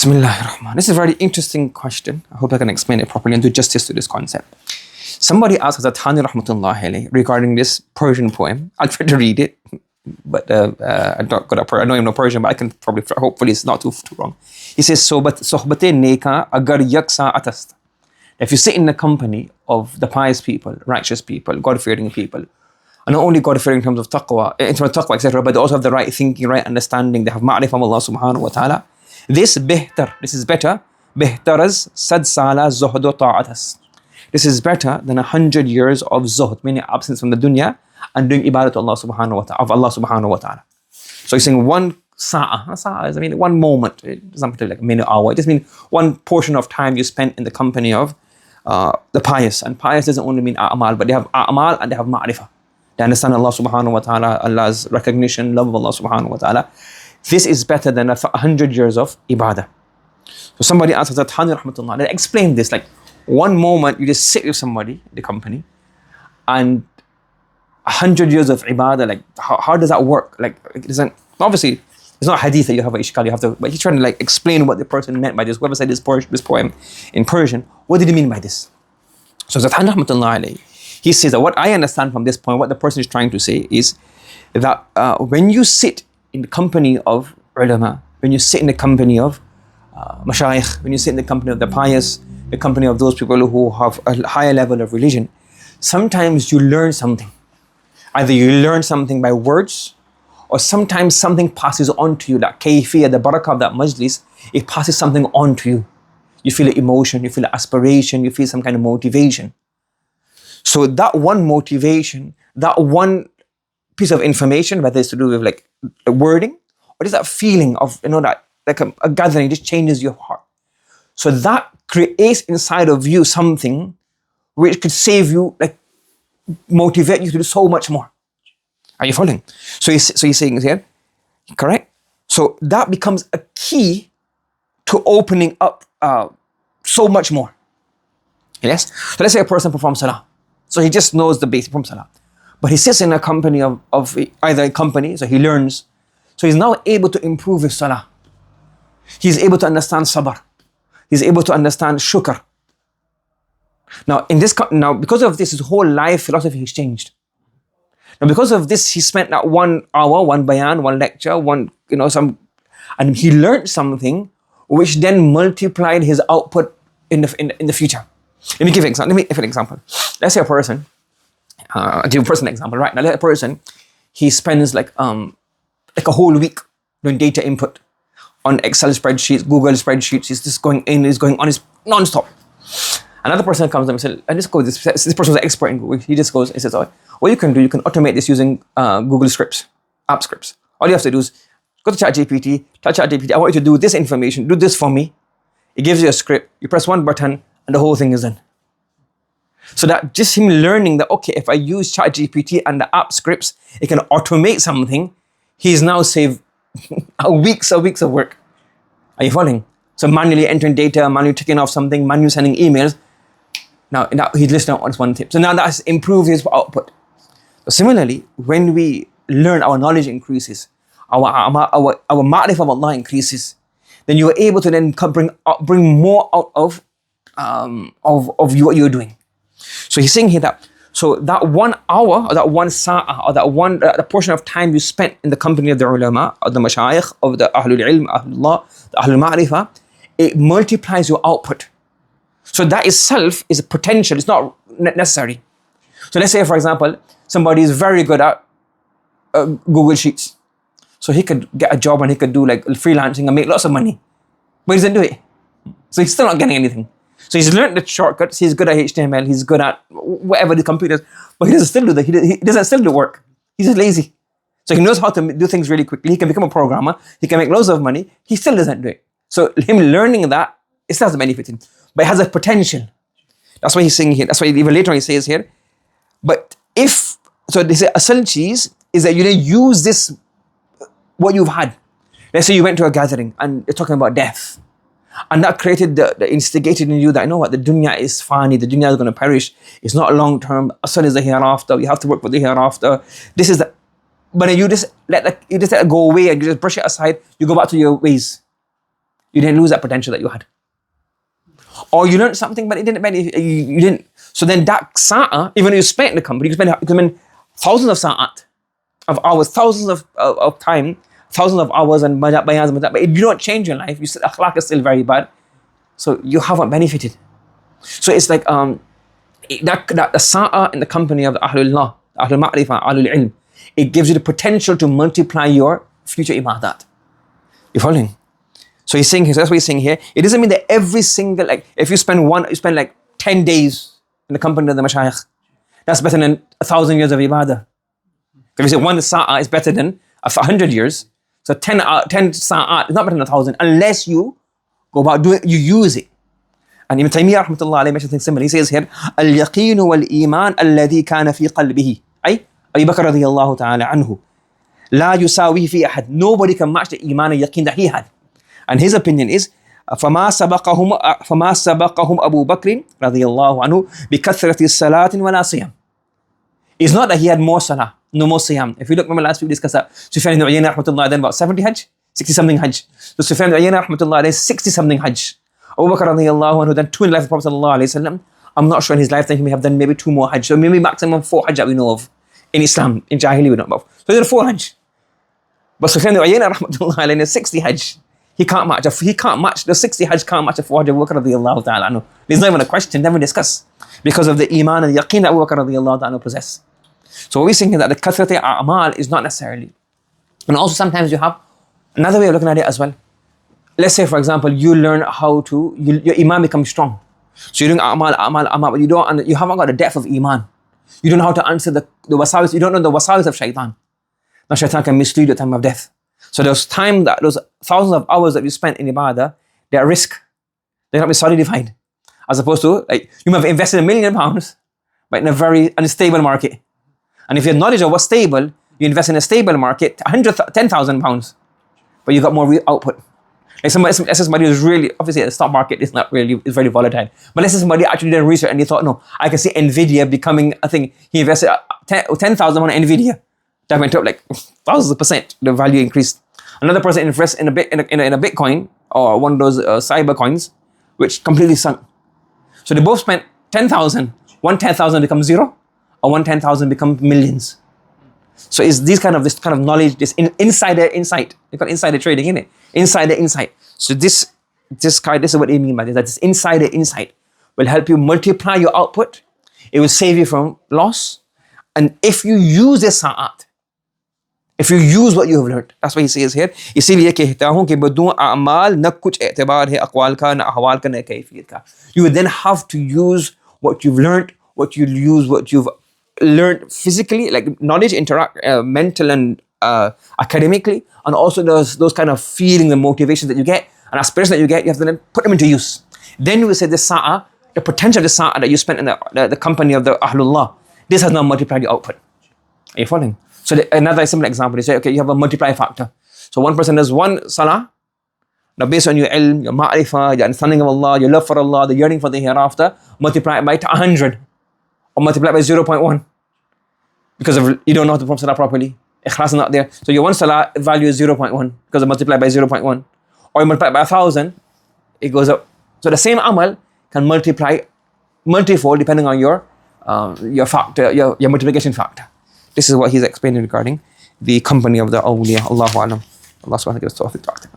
Bismillahirrahman. This is a very interesting question. I hope I can explain it properly and do justice to this concept. Somebody asked Thani rahmatullahi alayhi regarding this Persian poem. I'll try to read it, but I don't even know Persian, but I can probably, hopefully it's not too wrong. He says, Sohbate neka agar yaksa atast. If you sit in the company of the pious people, righteous people, God-fearing people, and not only God-fearing in terms of taqwa, etc., but they also have the right thinking, right understanding, they have ma'rifah of Allah subhanahu wa ta'ala. This is better, behtaraz sad sala zuhdu ta'atas. This is better than 100 years of zuhd, meaning absence from the dunya, and doing ibadat to Allah subhanahu wa ta'ala, So he's saying one sa'a, one moment, it doesn't have to be like a minute, hour, it just means one portion of time you spent in the company of the pious. And pious doesn't only mean a'mal, but they have a'mal and they have ma'rifah. They understand Allah subhanahu wa ta'ala, Allah's recognition, love of Allah subhanahu wa ta'ala. This is better than 100 years of ibadah. So somebody asked us, Thani rahmatullah, they explain this, like one moment you just sit with somebody in the company and 100 years of ibadah, like how does that work? Like it isn't, obviously it's not a hadith that you have a ishkal, but he's trying to like explain what the person meant by this. Whoever said this poem in Persian, what did he mean by this? So Thani rahmatullah alayhi, he says that what I understand from this point, what the person is trying to say is that when you sit in the company of ulama, when you sit in the company of mashayikh, when you sit in the company of the pious, the company of those people who have a higher level of religion, sometimes you learn something. Either you learn something by words, or sometimes something passes on to you, that kayfiyah, the barakah of that majlis, it passes something on to you. You feel an emotion, you feel an aspiration, you feel some kind of motivation. So that one motivation, that one piece of information, whether it's to do with like the wording, or just that feeling of, that like a gathering, just changes your heart. So that creates inside of you something which could save you, like motivate you to do so much more. Are you following? So he's saying here, correct? So that becomes a key to opening up so much more. Yes? So let's say a person performs salah. So he just knows the basic from salah. But he sits in a company of either a company, so he learns. So he's now able to improve his salah. He's able to understand sabr. He's able to understand shukr. Now because of this, his whole life philosophy has changed. Now because of this, he spent that 1 hour, one bayan, one lecture, and he learned something which then multiplied his output in the future. Let me give an example. Let's say a person, I'll give a person an example, right? Now let a person, he spends like a whole week doing data input on Excel spreadsheets, Google spreadsheets. He's just going in, he's going on, he's non-stop. Another person comes and says, this person is an expert in Google. He just goes and says, what you can do, you can automate this using Google scripts, app scripts. All you have to do is go to ChatGPT, tell ChatGPT, I want you to do this information, do this for me. It gives you a script, you press one button, and the whole thing is done. So that just him learning that, okay, if I use ChatGPT and the app scripts, it can automate something. He's now saved weeks of work. Are you following? So manually entering data, manually ticking off something, manually sending emails. Now he's listening on this one tip. So now that's improved his output. So similarly, when we learn, our knowledge increases, our ma'rifah of Allah increases, then you are able to then bring more out of what you're doing. So he's saying here that, so that 1 hour, or that one sa'a, or that one the portion of time you spent in the company of the ulama, of the mashayikh, of the ahlul ilm, ahlullah, the ahlul ma'rifah, it multiplies your output. So that itself is a potential, it's not necessary. So let's say, for example, somebody is very good at Google Sheets. So he could get a job and he could do like freelancing and make lots of money. But he doesn't do it. So he's still not getting anything. So he's learned the shortcuts, he's good at HTML, he's good at whatever the computers, but he doesn't still do that. He doesn't still do work. He's just lazy. So he knows how to do things really quickly. He can become a programmer, he can make loads of money, he still doesn't do it. So him learning that, it still has benefit him. But it has a potential. That's why he's saying here, that's why even later he says here, but so they say essentials is that you then use this, what you've had. Let's say you went to a gathering and you're talking about death. And that created the instigated in you that, you know what, the dunya is fani, the dunya is going to perish. It's not long term. Asal is the hereafter. You have to work for the hereafter. This is the, but you just let it go away and you just brush it aside. You go back to your ways. you didn't lose that potential that you had. Or you learned something, but it didn't benefit you didn't. So then that sa'ah, even if you spent in the company, you could spend thousands of sa'at, of hours, thousands of time, thousands of hours and bayans, but if you don't change your life, your akhlaq is still very bad. So you haven't benefited. So it's like that the sa'ah in the company of the Ahlullah, Ahlul Ma'rifah, Ahlul Ilm, it gives you the potential to multiply your future ibadat. You following? So he's saying here, so that's what he's saying here. It doesn't mean that every single, like, if you spend like 10 days in the company of the mashayikh, that's better than 1,000 years of ibadah. If you say one sa'ah is better than 100 years, so 10 sa'at is not better than 1,000 unless you go about doing, you use it. And Ibn Taymiyyah rahmatullah alayhi mentions something similar. He says here, al-yaqeen wal-iman alladhi kana fi qalbihi. Ay, Abu Bakr radiyallahu ta'ala anhu. La yusawi fi ahad. Nobody can match the iman and yaqeen that he had. And his opinion is, فما سبقهم أبو بكر رضي الله عنه بكثرة الصلاة ولا صيام. It's not that he had more salah, no more siyam. If you look, remember last week we discussed that Sufyan ibn Uyaynah rahmatullah then about 70 hajj, 60 something hajj. So Sufyan ibn Uyaynah rahmatullah then 60 something hajj. Abu Bakr radiyallahu anhu then 2 in the life of Prophet sallallahu alayhi wasallam. I'm not sure in his lifetime he may have done maybe 2 more hajj. So maybe maximum 4 hajj that we know of in Islam, in Jahili we know of. So there are 4 hajj. But Sufyan ibn Uyaynah rahmatullah alayhi is 60 hajj. He can't match the 60 hajj can't match the 4 hajj Abu Bakr radiyallahu ta'ala anhu. There's not even a question, never discuss. Because of the iman and the yaqeen that Abu Bakr radiyallahu ta'ala possess. So what we're saying is that the kathrati a'mal is not necessarily. And also sometimes you have another way of looking at it as well. Let's say for example, you learn how to, your iman becomes strong. So you're doing a'mal, but you haven't got the depth of iman. You don't know how to answer the wasawis, you don't know the wasawis of shaitan. Now shaitan can mislead you at the time of death. So those thousands of hours that you spent in ibadah, they're at risk. They're not be solidified. As opposed to, like, you might have invested £1 million, but in a very unstable market. And if your knowledge of what's stable, you invest in a stable market, £10,000, but you got more output. Like somebody who's really, obviously the stock market is not really, it's very volatile. But let's say somebody actually did research and they thought, no, I can see Nvidia becoming, I think he invested 10,000 on Nvidia. That went up like thousands of percent, the value increased. Another person invests in a Bitcoin or one of those cyber coins, which completely sunk. So they both spent 10,000. One 10,000 becomes 0, or one 10,000 becomes millions. So it's this kind of knowledge, this insider insight. They call insider trading, isn't it? Insider insight. So this is what they mean by this. That this insider insight will help you multiply your output. It will save you from loss. And if you use this sa'at, if you use what you have learned, that's what he says here. इसीलिए कहता हूँ कि बदूं अमाल न कुछ एतबार है अक़वाल का न अहवाल का न कैफियत का. You would then have to use what you've learned, what you've learned physically, like knowledge, mental and academically, and also those kind of feeling and motivations that you get and aspirations that you get, you have to then put them into use. Then you will say the sa'ah, the potential of the sa'ah that you spent in the company of the Ahlullah, this has now multiplied your output. Are you following? So another similar example, they say, okay, you have a multiply factor. So one person does 1 salah, now based on your ilm, your ma'rifah, your understanding of Allah, your love for Allah, the yearning for the hereafter, multiply it by 100 or multiply it by 0.1 because you don't know how to perform salah properly. Ikhlas is not there. So your 1 salah value is 0.1 because it multiplied by 0.1. Or you multiply it by 1,000, it goes up. So the same amal can multiply multifold depending on your factor, your multiplication factor. This is what he's explaining regarding the company of the awliya. Allahu alam. Allah subhanahu wa ta'ala gives tawfiq.